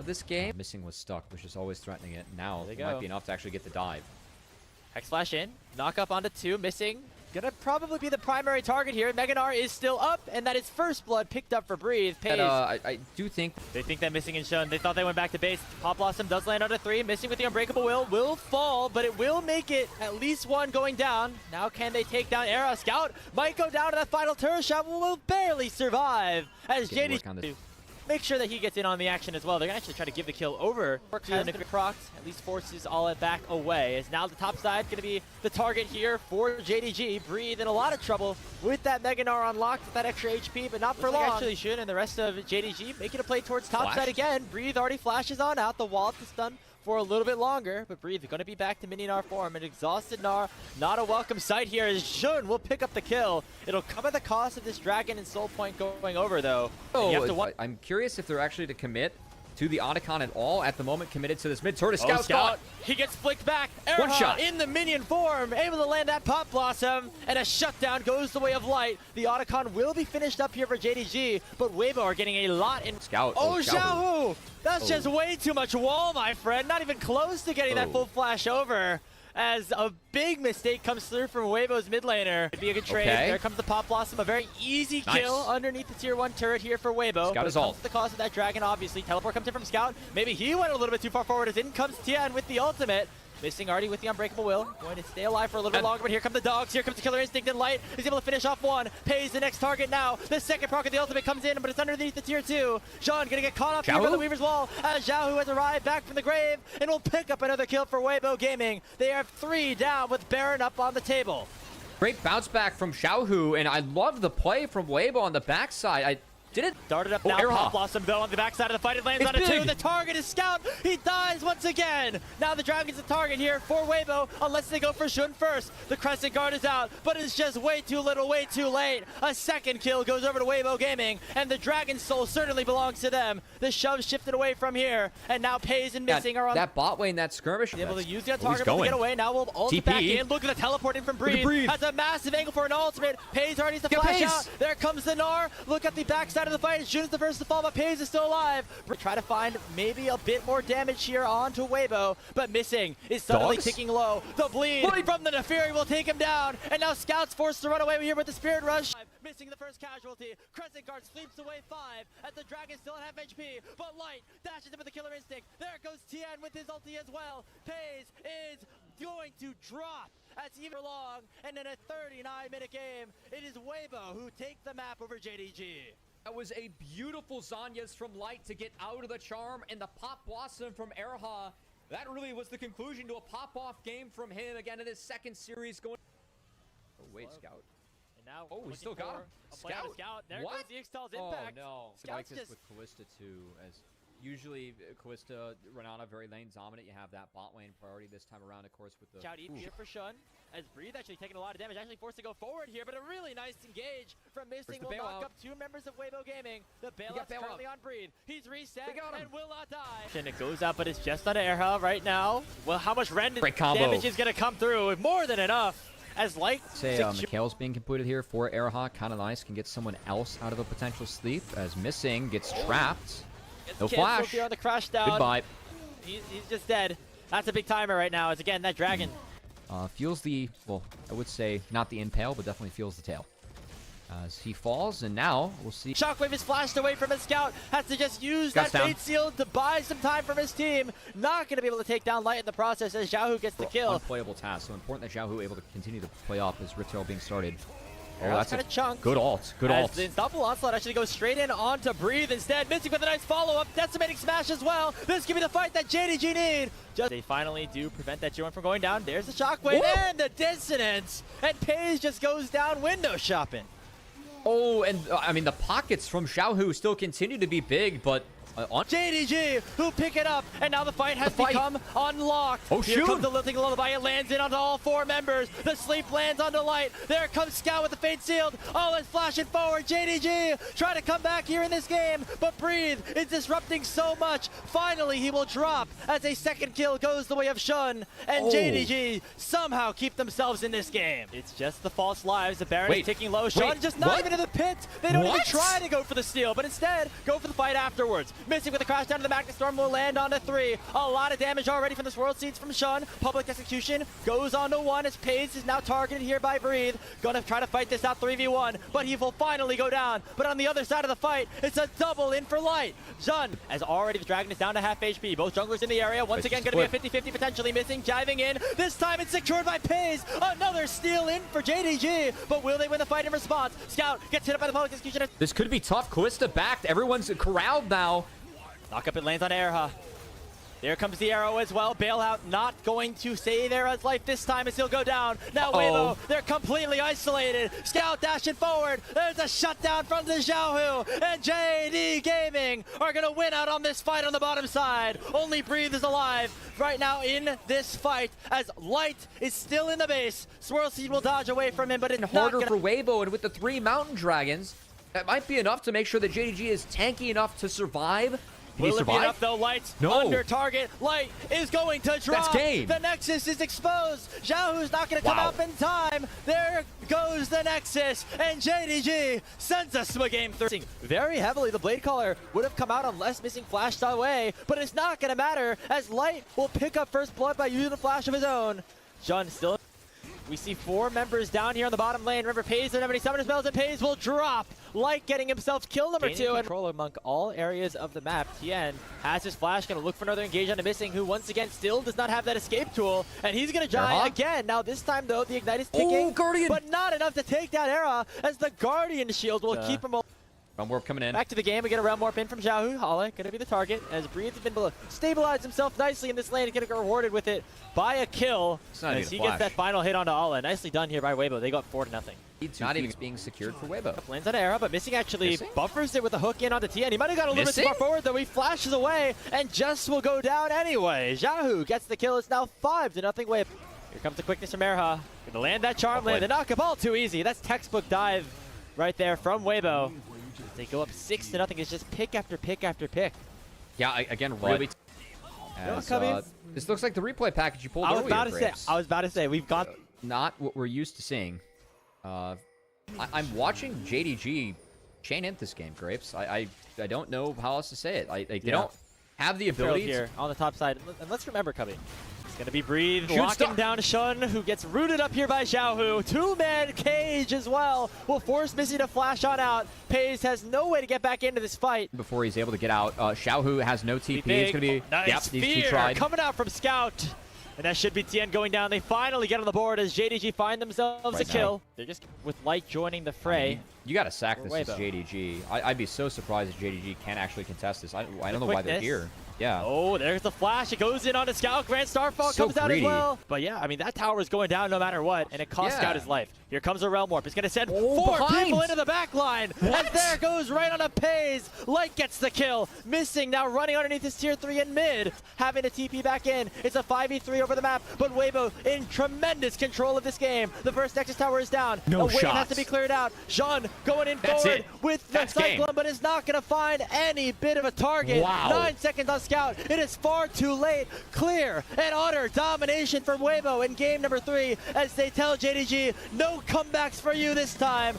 this game. Missing was stuck, was just always threatening it. Now it might be enough to actually get the dive. Hex flash in, knock up onto 2, Missing. Gonna probably be the primary target here. Meganar is still up, and that is first blood picked up for Breathe. Pays. I do think They think that Missing and Shun, they thought they went back to base. Pop Blossom does land onto 3. Missing with the Unbreakable will fall, but it will make it at least one going down. Now can they take down Era? Scout might go down to that final turret shot, will barely survive as JDG make sure that he gets in on the action as well. They're gonna actually try to give the kill over. And if it procs, at least forces all it back away. As now the top side gonna be the target here for JDG. Breathe in a lot of trouble with that Meganar unlocked with that extra HP, but not for long. Actually should, and the rest of JDG making a play towards top side again. Breathe already flashes on out. The wall is done for a little bit longer, but Breathe going to be back to mini Gnar form. An exhausted Gnar, not a welcome sight here as Shun will pick up the kill. It'll come at the cost of this Dragon and Soul Point going over though. I'm curious if they're actually to commit to the Otacon at all. At the moment, committed to this mid turret. Scout. He gets flicked back. One shot in the minion form, able to land that Pop Blossom, and a shutdown goes the way of Light. The Otacon will be finished up here for JDG, but Weibo are getting a lot in. Scout. Oh, Xiaohu! That's just way too much wall, my friend. Not even close to getting that full flash over. As a big mistake comes through from Weibo's mid laner. It'd be a good trade. There comes the Pop Blossom. A very easy kill underneath the tier 1 turret here for Weibo. Scout is ult. At the cost of that Dragon, obviously. Teleport comes in from Scout. Maybe he went a little bit too far forward as in comes Tian with the ultimate. Missing already with the Unbreakable Will. Going to stay alive for a little bit longer, but here come the dogs. Here comes the Killer Instinct and Light. He's able to finish off one. Pays the next target now. The second proc of the ultimate comes in, but it's underneath the tier 2. Sean gonna get caught up here by the Weaver's Wall as Xiaohu has arrived back from the grave and will pick up another kill for Weibo Gaming. They have 3 down with Baron up on the table. Great bounce back from Xiaohu, and I love the play from Weibo on the backside. Darted up now. Pop Blossom though on the backside of the fight. It lands on a 2. The target is Scout. He dies once again. Now the Dragon's the target here for Weibo, unless they go for Shun first. The Crescent Guard is out, but it's just way too little, way too late. A second kill goes over to Weibo Gaming, and the Dragon's Soul certainly belongs to them. The shove shifted away from here, and now Pays and Missing are on that bot lane, that skirmish. Able to use that target to get away. Now we'll ult it back in. Look at the teleport in from Breathe. Has a massive angle for an ultimate. Pays already needs to flash out. There comes the Gnar. Look at the backside of the fight. Shun is the first to fall, but Pays is still alive. Try to find maybe a bit more damage here onto Weibo, but Missing is suddenly ticking low. The bleed from the Neferi will take him down, and now Scout's forced to run away here with the Spirit Rush. Missing the first casualty. Crescent Guard sleeps away 5 as the Dragon still at half HP, but Light dashes in with the Killer Instinct. There goes Tian with his ulti as well. Pays is going to drop. That's even long, and in a 39-minute game, it is Weibo who take the map over JDG. That was a beautiful Zhonya's from Light to get out of the charm, and the Pop Blossom from Erha. That really was the conclusion to a pop-off game from him again in his second series. Going. Oh wait, Scout. And now, we still got him. Scout. There goes the Ixtal's impact. Oh no! I like this with Kalista too, as usually Kalista, Renata very lane dominant. You have that bot lane priority this time around, of course, with the. Shout EP here for Shun, as Breathe actually taking a lot of damage, actually forced to go forward here, but a really nice engage from Missing will knock up 2 members of Weibo Gaming. The bailout's currently on Breathe. He's reset and will not die. And it goes out, but it's just on Erha right now. Well, how much rend damage is going to come through? More than enough. As Light Mikhail's being completed here for Erha. Kind of nice. Can get someone else out of a potential sleep, as Missing gets trapped. No flash. On the crash down. Goodbye. He's just dead. That's a big timer right now. As again, that Dragon feels the, well, I would say not the impale, but definitely feels the tail. As he falls, and now we'll see. Shockwave is flashed away from his Scout. Has to just use that Fate Seal to buy some time from his team. Not going to be able to take down Light in the process as Xiaohu gets the kill. Unplayable task. So important that Xiaohu able to continue to play off as Rift Herald being started. Oh, that's a chunk. Good ult. Good ult. The Unstoppable Onslaught actually goes straight in onto Breathe instead. Missing with a nice follow-up. Decimating Smash as well. This could be the fight that JDG need. They finally do prevent that G1 from going down. There's the Shockwave and the Dissonance. And Pays just goes down window shopping. Oh, and I mean, the pockets from Xiaohu still continue to be big, but on JDG, who pick it up, and now the fight has become unlocked. Oh, Here comes the Lilting Lullaby. It lands in onto all 4 members. The sleep lands onto Light. There comes Scout with the Fate Sealed. Oh, it's flashing forward. JDG trying to come back here in this game, but Breathe is disrupting so much. Finally, he will drop as a second kill goes the way of Shun, and JDG somehow keep themselves in this game. It's just the false lives. The Baron is ticking low. Shun just not even in the pit. They don't even try to go for the steal, but instead go for the fight afterwards. Missing with the crash down to the Magnet Storm will land onto 3. A lot of damage already from this World Seeds from Shun. Public execution goes on to 1 as Paze is now targeted here by Breathe. Gonna try to fight this out 3v1, but he will finally go down. But on the other side of the fight, it's a double in for Light. Shun, as already the Dragon is down to half HP. Both junglers in the area. Once again, gonna be a 50-50 potentially missing. Diving in. This time it's secured by Paze. Another steal in for JDG, but will they win the fight in response? Scout gets hit up by the public execution. This could be tough. Kalista backed. Everyone's corralled now. Knock up, it lands on Erha. There comes the arrow as well. Bailout not going to save Erha's life this time as he'll go down. Now Weibo, they're completely isolated. Scout dashing forward. There's a shutdown from the Xiaohu. And JD Gaming are going to win out on this fight on the bottom side. Only Breathe is alive right now in this fight as Light is still in the base. Swirl Seed will dodge away from him, but it's harder for Weibo, and with the 3 Mountain Dragons, that might be enough to make sure that JDG is tanky enough to survive. Will it be enough though? Light's under target. Light is going to drop. That's game. The Nexus is exposed. Xiaohu's not going to come up in time. There goes the Nexus. And JDG sends us to a game 3. Very heavily, the Blade Caller would have come out unless missing flashed away. But it's not going to matter as Light will pick up first blood by using a flash of his own. Jun still. We see 4 members down here on the bottom lane. Remember, Paze doesn't have any summoner spells, and Paze will drop. Light getting himself kill number 2. And control among all areas of the map. Tien has his flash, going to look for another engage on the missing, who once again still does not have that escape tool. And he's going to die again. Now this time, though, the Ignite is ticking. But not enough to take down Era, as the Guardian shield will keep him alive. Realm Warp coming in. Back to the game. We get a Realm Warp in from Xiaohu. Hala going to be the target as Breathe has been able to stabilize himself nicely in this lane and going to get rewarded with it by a kill as he gets that final hit onto Hala. Nicely done here by Weibo. They got 4 to nothing. Not even being secured for Weibo. Lands on Era, but Missing actually buffers it with a hook in onto Tien. He might have got a little bit too far forward, though. He flashes away and just will go down anyway. Xiaohu gets the kill. It's now 5-0 Weibo. Here comes the quickness from Erha. Gonna land that charm land. They knock up all too easy. That's textbook dive right there from Weibo. They go up 6-0. It's just pick after pick after pick. Yeah, again, really. This looks like the replay package you pulled earlier. I was about to say, we've got not what we're used to seeing. I'm watching JDG chain in this game, Grapes. I don't know how else to say it. They don't have the ability here on the top side. And let's remember, Cubby. Gonna be Breathe, locking down Shun, who gets rooted up here by Xiaohu. 2-man cage as well. Will force Missy to flash on out. Paze has no way to get back into this fight. Before he's able to get out, Xiaohu has no TP. It's gonna be nice fear coming out from Scout. And that should be Tien going down. They finally get on the board as JDG find themselves a kill. They're just with Light joining the fray. You got to sack this as JDG. I'd be so surprised if JDG can't actually contest this. I don't know why they're here. Yeah. Oh, there's the flash. It goes in on a Scout. Grand Starfall comes out as well. But yeah, I mean, that tower is going down no matter what, and it costs Scout his life. Here comes a Realm Warp. It's going to send 4 people into the back line. And there goes right on a Paze. Light gets the kill. Missing now running underneath his tier 3 in mid. Having a TP back in. It's a 5v3 over the map, but Weibo in tremendous control of this game. The first Nexus tower is down. No shots. Has to be cleared out. Jean going in forward with the Cyclone, but is not going to find any bit of a target. 9 seconds on Scout. It is far too late. Clear and utter domination from Weibo in game number 3 as they tell JDG, no comebacks for you this time.